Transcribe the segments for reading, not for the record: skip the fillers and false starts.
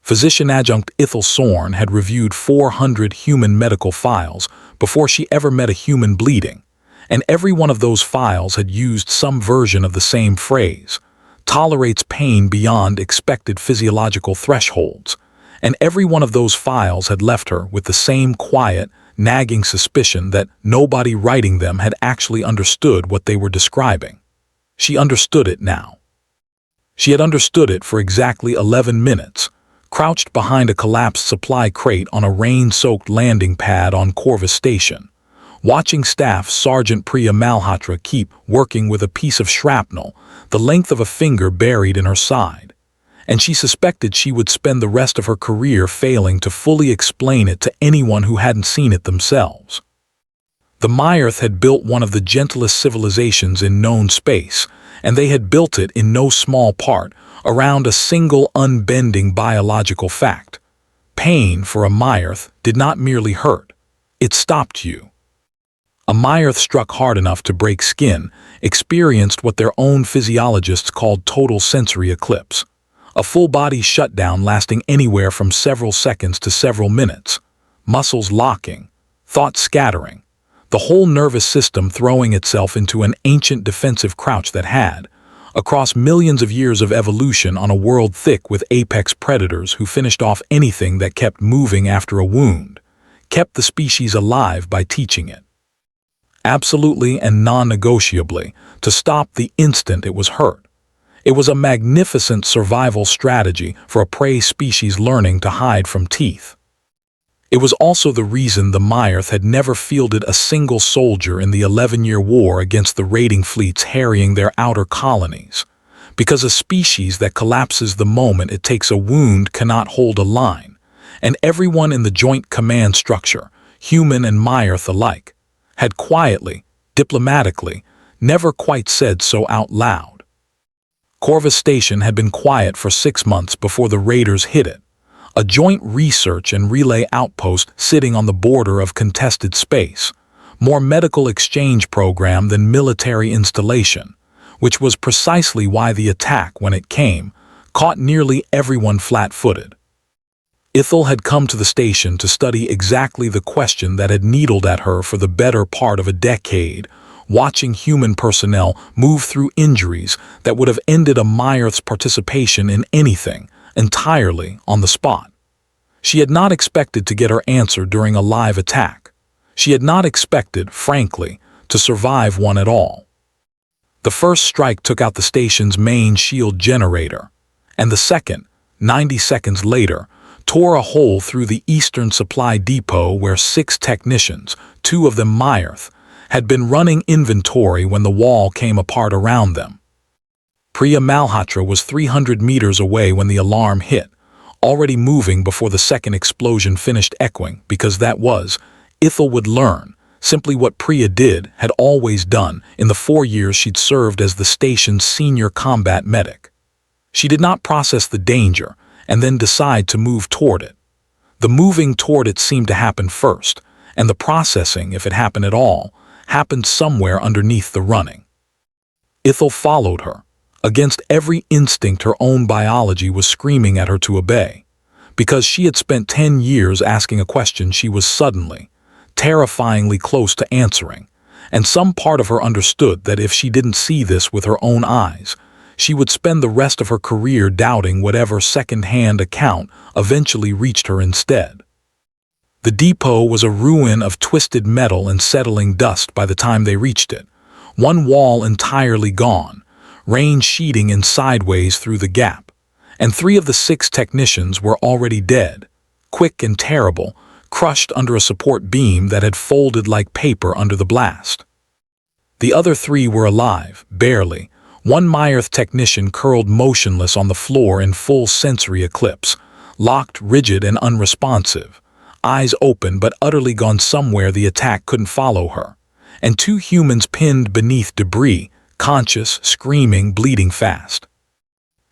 Physician Adjunct Ethel Sorn had reviewed 400 human medical files before she ever met a human bleeding, and every one of those files had used some version of the same phrase, tolerates pain beyond expected physiological thresholds, and every one of those files had left her with the same quiet, nagging suspicion that nobody writing them had actually understood what they were describing. She understood it now. She had understood it for exactly 11 minutes, crouched behind a collapsed supply crate on a rain-soaked landing pad on Corvus Station, watching Staff Sergeant Priya Malhotra keep working with a piece of shrapnel the length of a finger buried in her side, and she suspected she would spend the rest of her career failing to fully explain it to anyone who hadn't seen it themselves. The Myrth had built one of the gentlest civilizations in known space, and they had built it in no small part around a single unbending biological fact. Pain for a Myrth did not merely hurt, it stopped you. A Myrth struck hard enough to break skin experienced what their own physiologists called total sensory eclipse, a full-body shutdown lasting anywhere from several seconds to several minutes, muscles locking, thoughts scattering, the whole nervous system throwing itself into an ancient defensive crouch that had, across millions of years of evolution on a world thick with apex predators who finished off anything that kept moving after a wound, kept the species alive by teaching it, absolutely and non-negotiably, to stop the instant it was hurt. It was a magnificent survival strategy for a prey species learning to hide from teeth. It was also the reason the Myrth had never fielded a single soldier in the 11-year war against the raiding fleets harrying their outer colonies, because a species that collapses the moment it takes a wound cannot hold a line, and everyone in the joint command structure, human and Myrth alike, had quietly, diplomatically, never quite said so out loud. Corvus Station had been quiet for 6 months before the raiders hit it, a joint research and relay outpost sitting on the border of contested space, more medical exchange program than military installation, which was precisely why the attack, when it came, caught nearly everyone flat-footed. Ethel had come to the station to study exactly the question that had needled at her for the better part of a decade, watching human personnel move through injuries that would have ended a Myrth's participation in anything, entirely on the spot. She had not expected to get her answer during a live attack. She had not expected, frankly, to survive one at all. The first strike took out the station's main shield generator, and the second, 90 seconds later, tore a hole through the eastern supply depot where 6 technicians, 2 of them Myrth, had been running inventory when the wall came apart around them. Priya Malhotra was 300 meters away when the alarm hit, already moving before the second explosion finished echoing, because that was, Ethel would learn, simply what Priya had always done in the 4 years she'd served as the station's senior combat medic. She did not process the danger and then decide to move toward it. The moving toward it seemed to happen first, and the processing, if it happened at all, happened somewhere underneath the running. Ethel followed her. Against every instinct her own biology was screaming at her to obey, because she had spent 10 years asking a question she was suddenly, terrifyingly close to answering, and some part of her understood that if she didn't see this with her own eyes, she would spend the rest of her career doubting whatever second-hand account eventually reached her instead. The depot was a ruin of twisted metal and settling dust by the time they reached it, one wall entirely gone, rain sheeting in sideways through the gap, and 3 of the 6 technicians were already dead, quick and terrible, crushed under a support beam that had folded like paper under the blast. The other 3 were alive, barely, one Myrth technician curled motionless on the floor in full sensory eclipse, locked, rigid, and unresponsive, eyes open but utterly gone somewhere the attack couldn't follow her, and 2 humans pinned beneath debris, conscious, screaming, bleeding fast.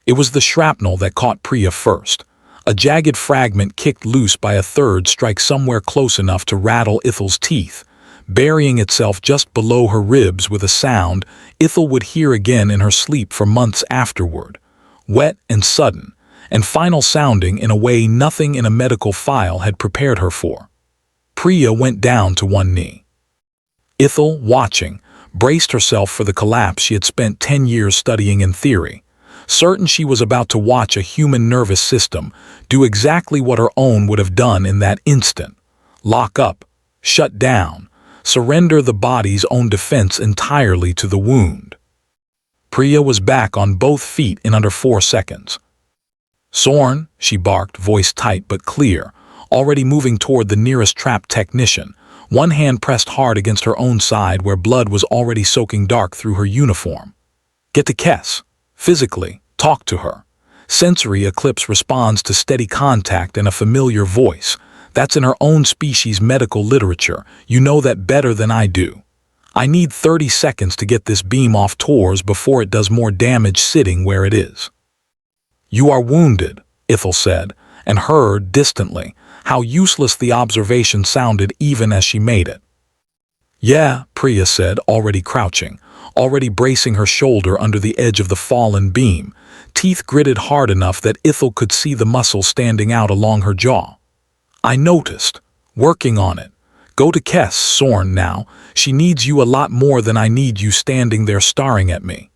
It was the shrapnel that caught Priya first. A jagged fragment kicked loose by a third strike somewhere close enough to rattle Ethel's teeth, burying itself just below her ribs with a sound Ethel would hear again in her sleep for months afterward, wet and sudden, and final sounding in a way nothing in a medical file had prepared her for. Priya went down to one knee. Ithel, watching, braced herself for the collapse she had spent 10 years studying in theory, certain she was about to watch a human nervous system do exactly what her own would have done in that instant: lock up, shut down, surrender the body's own defense entirely to the wound. Priya was back on both feet in under 4 seconds. "Sorn," she barked, voice tight but clear, already moving toward the nearest trapped technician, one hand pressed hard against her own side where blood was already soaking dark through her uniform. "Get to Kess. Physically, talk to her." Sensory eclipse responds to steady contact and a familiar voice. That's in her own species' medical literature. You know that better than I do. I need 30 seconds to get this beam off Tors before it does more damage sitting where it is. "You are wounded," Ithel said, and heard, distantly, how useless the observation sounded even as she made it. "Yeah," Priya said, already crouching, already bracing her shoulder under the edge of the fallen beam, teeth gritted hard enough that Ithel could see the muscles standing out along her jaw. "I noticed. Working on it. Go to Kess, Sorn, now. She needs you a lot more than I need you standing there staring at me."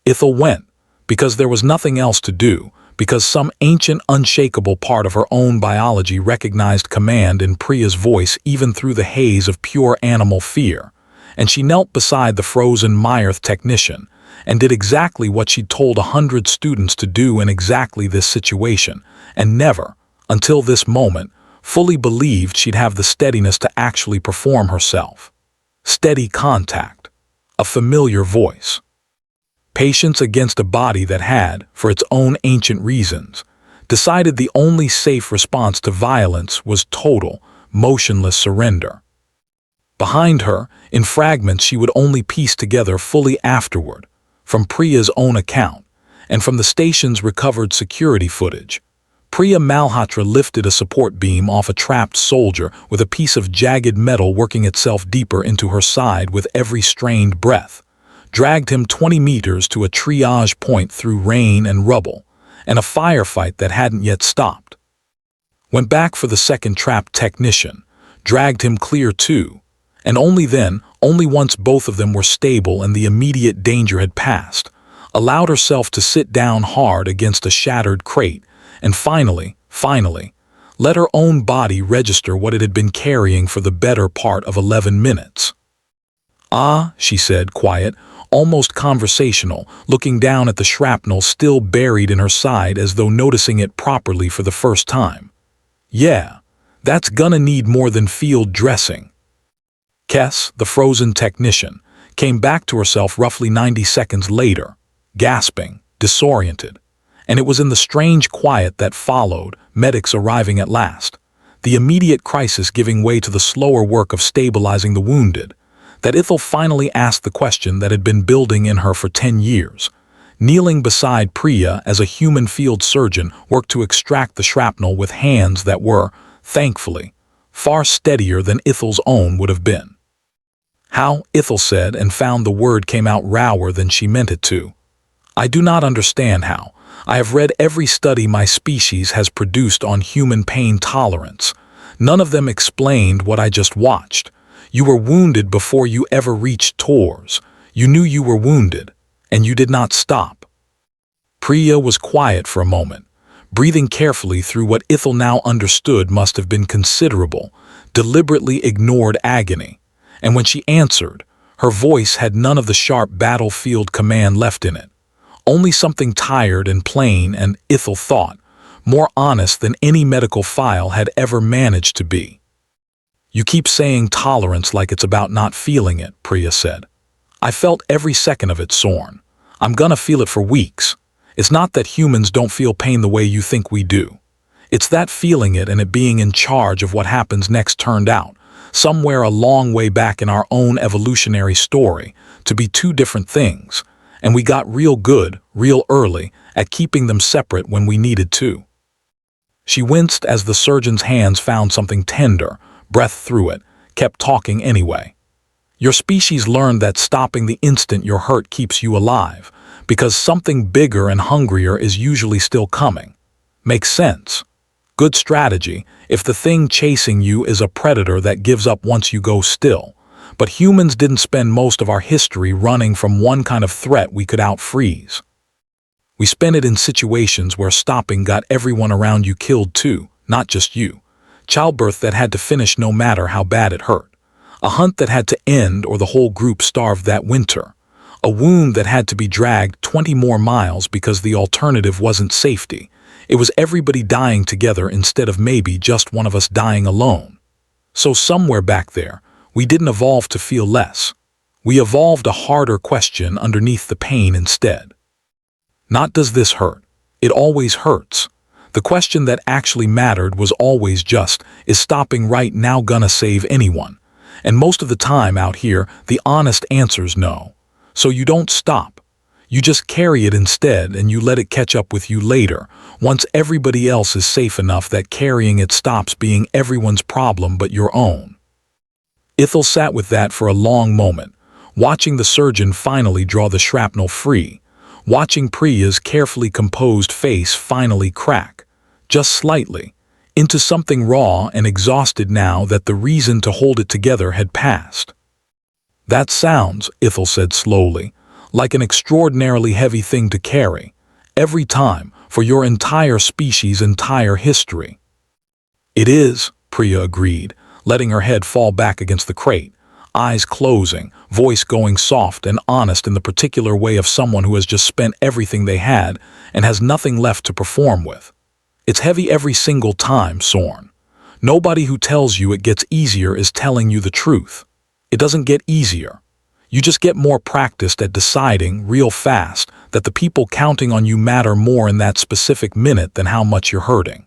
Ithel went, because there was nothing else to do, because some ancient, unshakable part of her own biology recognized command in Priya's voice even through the haze of pure animal fear, and she knelt beside the frozen Myrth technician and did exactly what she'd told 100 students to do in exactly this situation, and never, until this moment, fully believed she'd have the steadiness to actually perform herself. Steady contact. A familiar voice. Patience against a body that had, for its own ancient reasons, decided the only safe response to violence was total, motionless surrender. Behind her, in fragments she would only piece together fully afterward, from Priya's own account, and from the station's recovered security footage, Priya Malhotra lifted a support beam off a trapped soldier with a piece of jagged metal working itself deeper into her side with every strained breath, dragged him 20 meters to a triage point through rain and rubble, and a firefight that hadn't yet stopped. Went back for the second trapped technician, dragged him clear too, and only then, only once both of them were stable and the immediate danger had passed, allowed herself to sit down hard against a shattered crate, and finally, let her own body register what it had been carrying for the better part of 11 minutes. "Ah," she said, quiet, almost conversational, looking down at the shrapnel still buried in her side as though noticing it properly for the first time. "Yeah, that's gonna need more than field dressing." Kess, the frozen technician, came back to herself roughly 90 seconds later, gasping, disoriented. And it was in the strange quiet that followed, medics arriving at last, the immediate crisis giving way to the slower work of stabilizing the wounded, that Ithel finally asked the question that had been building in her for 10 years. Kneeling beside Priya as a human field surgeon worked to extract the shrapnel with hands that were, thankfully, far steadier than Ithel's own would have been. "How?" Ithel said, and found the word came out rower than she meant it to. "I do not understand how. I have read every study my species has produced on human pain tolerance. None of them explained what I just watched. You were wounded before you ever reached Tors. You knew you were wounded, and you did not stop." Priya was quiet for a moment, breathing carefully through what Ithel now understood must have been considerable, deliberately ignored agony, and when she answered, her voice had none of the sharp battlefield command left in it. Only something tired and plain and, Ithel thought, more honest than any medical file had ever managed to be. "You keep saying tolerance like it's about not feeling it," Priya said. "I felt every second of it, Sorn. I'm gonna feel it for weeks. It's not that humans don't feel pain the way you think we do. It's that feeling it and it being in charge of what happens next turned out, somewhere a long way back in our own evolutionary story, to be two different things. And we got real good, real early, at keeping them separate when we needed to." She winced as the surgeon's hands found something tender, breathed through it, kept talking anyway. "Your species learned that stopping the instant you're hurt keeps you alive, because something bigger and hungrier is usually still coming. Makes sense. Good strategy if the thing chasing you is a predator that gives up once you go still. But humans didn't spend most of our history running from one kind of threat we could out-freeze. We spent it in situations where stopping got everyone around you killed too, not just you. Childbirth that had to finish no matter how bad it hurt. A hunt that had to end or the whole group starved that winter. A wound that had to be dragged 20 more miles because the alternative wasn't safety. It was everybody dying together instead of maybe just one of us dying alone. So somewhere back there, we didn't evolve to feel less. We evolved a harder question underneath the pain instead. Not does this hurt? It always hurts. The question that actually mattered was always just, is stopping right now gonna save anyone? And most of the time out here, the honest answer's no. So you don't stop. You just carry it instead and you let it catch up with you later, once everybody else is safe enough that carrying it stops being everyone's problem but your own. Ithel sat with that for a long moment, watching the surgeon finally draw the shrapnel free, watching Priya's carefully composed face finally crack, just slightly, into something raw and exhausted now that the reason to hold it together had passed. That sounds, Ithel said slowly, like an extraordinarily heavy thing to carry, every time, for your entire species' entire history. It is, Priya agreed, letting her head fall back against the crate, eyes closing, voice going soft and honest in the particular way of someone who has just spent everything they had and has nothing left to perform with. It's heavy every single time, Sorn. Nobody who tells you it gets easier is telling you the truth. It doesn't get easier. You just get more practiced at deciding, real fast, that the people counting on you matter more in that specific minute than how much you're hurting.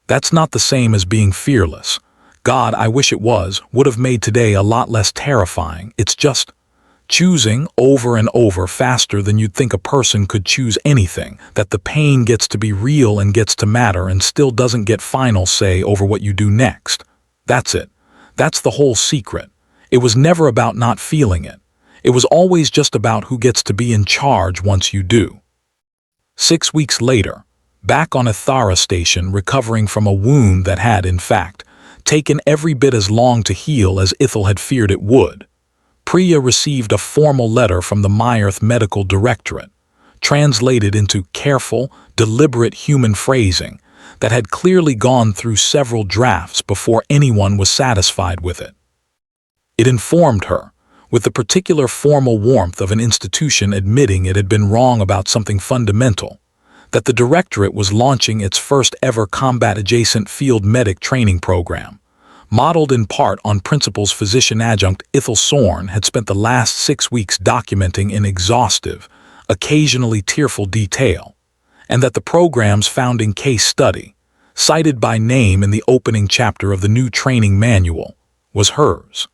That's not the same as being fearless. God, I wish it was, would have made today a lot less terrifying. It's just choosing over and over faster than you'd think a person could choose anything, that the pain gets to be real and gets to matter and still doesn't get final say over what you do next. That's it. That's the whole secret. It was never about not feeling it. It was always just about who gets to be in charge once you do. 6 weeks later, back on Ithara station recovering from a wound that had, in fact, taken every bit as long to heal as Ithel had feared it would, Priya received a formal letter from the Myrth Medical Directorate, translated into careful, deliberate human phrasing that had clearly gone through several drafts before anyone was satisfied with it. It informed her, with the particular formal warmth of an institution admitting it had been wrong about something fundamental, that the Directorate was launching its first ever combat-adjacent field medic training program, modeled in part on principles physician adjunct Ithel Sorn had spent the last 6 weeks documenting in exhaustive, occasionally tearful detail, and that the program's founding case study, cited by name in the opening chapter of the new training manual, was hers.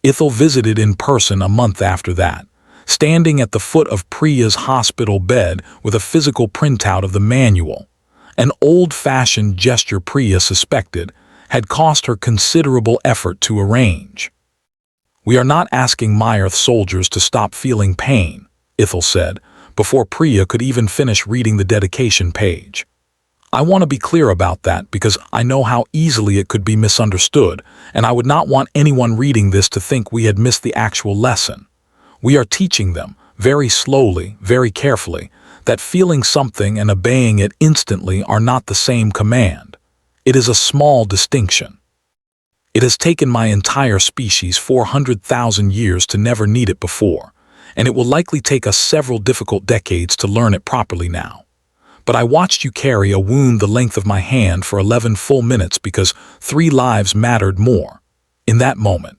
Ithel visited in person a month after that, standing at the foot of Priya's hospital bed with a physical printout of the manual, an old-fashioned gesture Priya suspected had cost her considerable effort to arrange. We are not asking Myrth soldiers to stop feeling pain, Ithel said, before Priya could even finish reading the dedication page. I want to be clear about that because I know how easily it could be misunderstood, and I would not want anyone reading this to think we had missed the actual lesson. We are teaching them, very slowly, very carefully, that feeling something and obeying it instantly are not the same command. It is a small distinction. It has taken my entire species 400,000 years to never need it before, and it will likely take us several difficult decades to learn it properly now. But I watched you carry a wound the length of my hand for 11 full minutes because 3 lives mattered more, in that moment,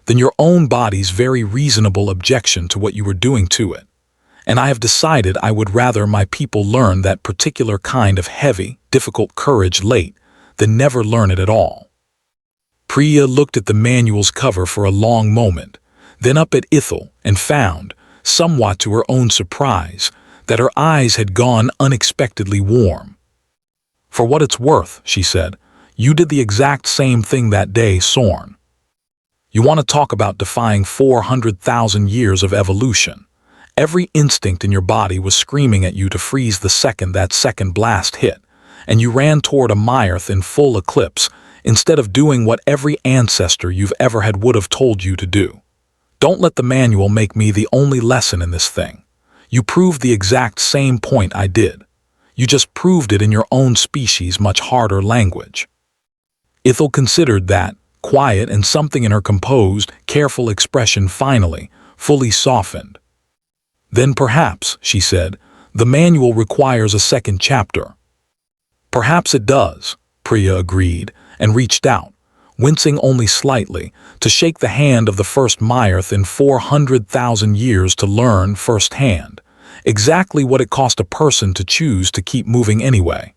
than your own body's very reasonable objection to what you were doing to it. And I have decided I would rather my people learn that particular kind of heavy, difficult courage late than never learn it at all. Priya looked at the manual's cover for a long moment, then up at Ithel and found, somewhat to her own surprise, that her eyes had gone unexpectedly warm. For what it's worth, she said, you did the exact same thing that day, Sorn. You want to talk about defying 400,000 years of evolution, Every instinct in your body was screaming at you to freeze the second that second blast hit, and you ran toward a Myerth in full eclipse instead of doing what every ancestor you've ever had would have told you to do. Don't let the manual make me the only lesson in this thing. You proved the exact same point I did. You just proved it in your own species' much harder language. Ithel considered that, quiet, and something in her composed, careful expression finally, fully softened. Then perhaps, she said, the manual requires a second chapter. Perhaps it does, Priya agreed, and reached out, wincing only slightly, to shake the hand of the first Myerth in 400,000 years to learn firsthand exactly what it cost a person to choose to keep moving anyway.